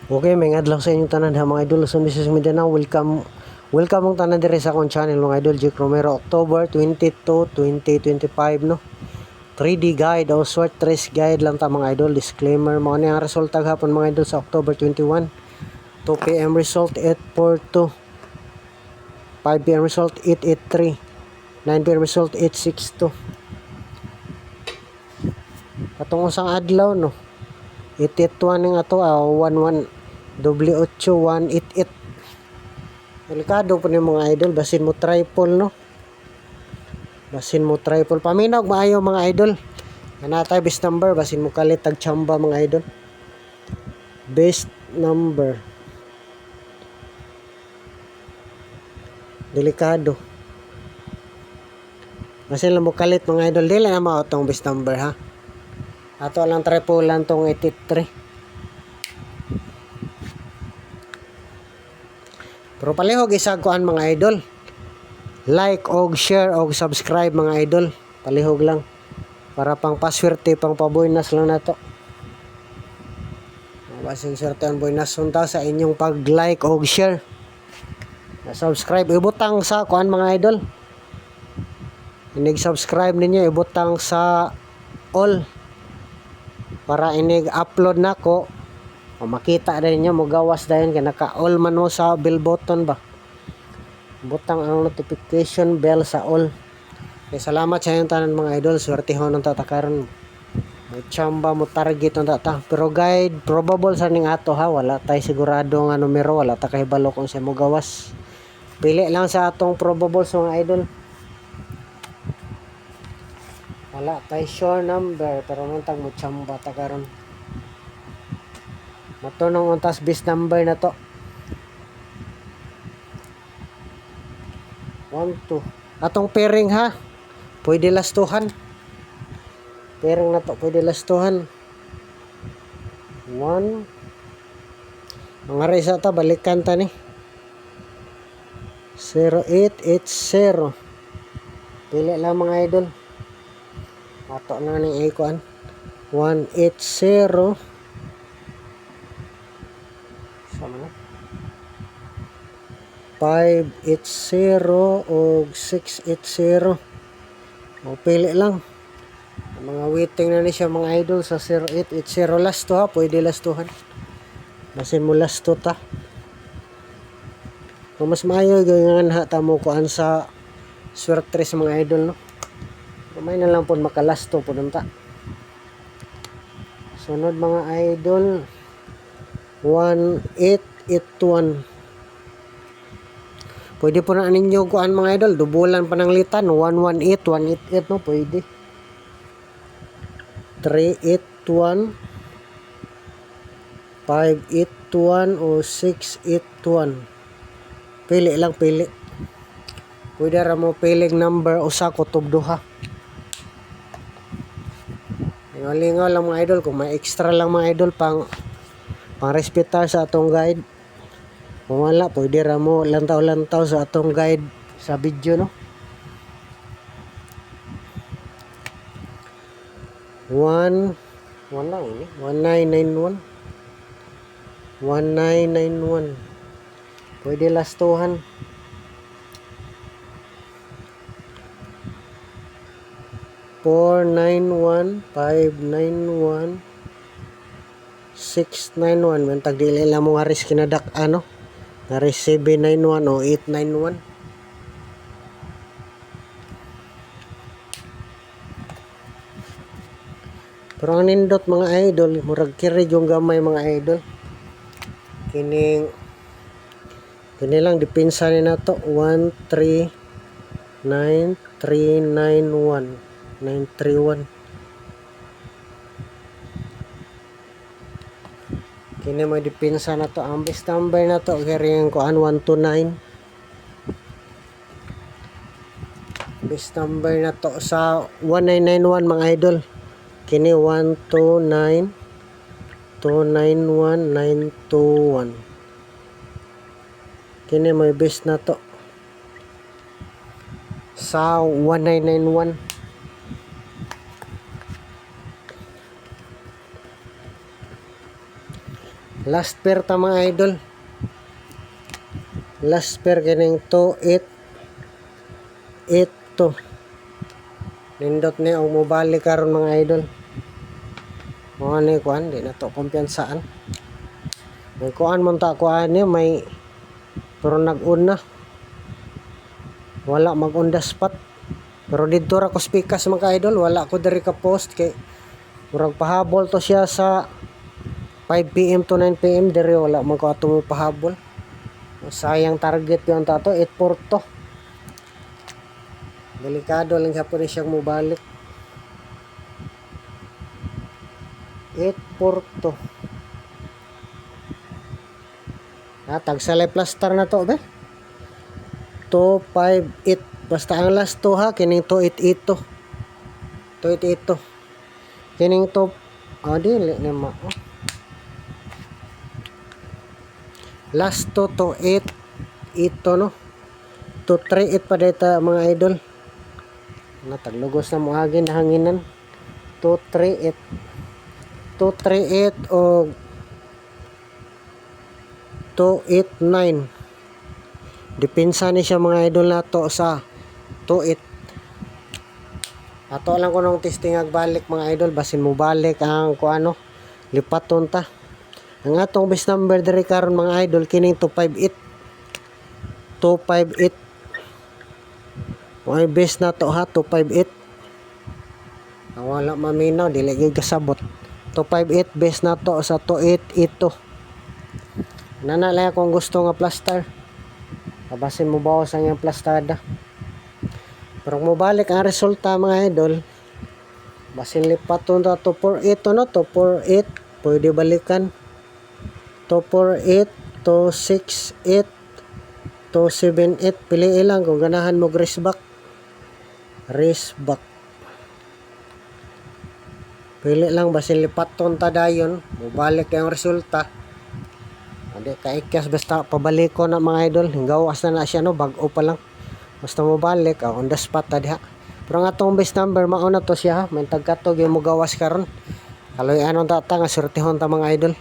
Okay, may adlaw sa inyong tanan ha mga idol. Luzon, Visayas, Mindanao. Welcome mong tanan dire sa akong channel mga idol. Jake Romero, October 22, 2025 no. 3D guide o short trace guide lang ta mga idol. Disclaimer mo ang resulta gahapon mga idol sa October 21. 2 PM result 842. 5 PM result 883. 9 PM result 862. Katong usang adlaw no. 881 ning ato 11 W8188. Delikado po ni mga idol, basin mo triple no. Basin mo triple paminaw maayo mga idol. Nanatay best number basin mo kalit tag chamba mga idol. Best number. Delikado. Basin lang mo kalit mga idol, dili na mao tong best number ha. Ato lang triple lang tong 83. Pero palihog isag kuan mga idol. Like og share og subscribe mga idol. Palihog lang. Para pang paswerte, pang paboynas lang nato. Basing swerte ang boynas unta sa inyong pag-like og share. Subscribe ibutang sa kuan mga idol. Inig subscribe ninyo ibutang sa all para inig upload nako. O makita rin niyo mo gawas dayon kay naka-all man mo sa bell button ba. Butang ang notification bell sa all. Okay, salamat sa inyong tanan mga idol. Swertehon ang tatakaron. Mo chamba mo target ang tata. Pero guide probable sa ning ato ha, wala tay sigurado nga numero, wala ta kahibalo kung sa mo gawas. Pili lang sa atong probable sa mga idol. Wala tay sure number pero nang tag mo chamba ta karon. Matunong untas best number na to. 1, 2. Atong pairing ha. Pwede lastuhan. Pairing na to. Pwede lastuhan. 1. Mga resa ta. Balikan ta ni. 0880. Pili lang mga idol. Ato na ni ikuan. 180. Sama na. 580 o 680. O pili lang. Mga waiting na ni siya mga idol sa 0880 last to ha. Pwede lastuhan. Basin mo last to ta. Kung mas maayo ganyan ha tamo kuan sa swerte sa mga idol no. Kamay na lang po makalasto po ta. Sunod mga idol 1881. Pwede po na ninyo kuan mga idol, dubulan pa ng litan 118, 188 no, pwede. 381 581 o 681. Pili lang pili. Pwede ra mo piling number usa kutob duha. Lingaw lang mga idol kung may extra lang mga idol pang respetar sa atong guide. Kung wala, pwede ra mo lantaw-lantaw sa atong guide sa video no. 1991. 1991. Pwede lastuhan. 491, 591, 691. Man tag dili lang mo nga ris kinadak ano. Nga ris 791 o 891. Pero ang nindot mga idol, murag kiri yung gamay mga idol. Kini lang depensa ni nato 139391 931. Kini may depensa na to. Ang best number na to kaya kuan 129. Best number na to sa 1991 mga idol. Kini 129 291 921. Kini may best na to sa 1991. Last pair ta mga idol. Last pair kining 2882. Nindot ni og mobalik karon mga idol. Mga ni kuan di na to kumpiyansaan. May kuan man ta kuan ni may pero nag-un na. Wala mag-on the spot. Pero dito ra ko spikas mga idol, wala ko diri ka post kay murag pahabol to siya sa 5 PM to 9 PM diri wala man ko atong pahabol. Sayang target yon ta to 842. Delikado lang sa pwede siyang mobalik. 842. Tagsalay plaster na to be. 258. Basta ang last to ha kining 2882. 2882. Kining to dili na ma. Last to 2882 no. 238 pa data mga idol. Taglugos na mo agin na hanginan. 238. 238 o 289. Depensa ni siya mga idol na to sa 28. Ato lang ko nung testing agbalik mga idol basin mo balik ang kuano lipaton ta. Ang atong base number diri karon mga idol kining 258. 258. May base na to ha 258. Wala maminaw dili gyud kasabot. 258 base na to sa 2882. Nanalay kung gusto nga plaster. Kabasin mo bawas ang yung plastada. Pero mo balik ang resulta mga idol. Basin lipat to 248 no 248 pwede balikan. 248 268 278 pili lang kung ganahan mo race back. Pili lang basin lipat to dayon mo balik ang resulta. Hindi ka ikas basta pabalik ko na mga idol. Gawas na siya no bago pa lang. Basta mo balik on the spot ta diha. Pero nga tong base number mao na to siya ha. May tagkatog yung mo gawas karon. Kaloy anong data nga sortihon ta mga idol.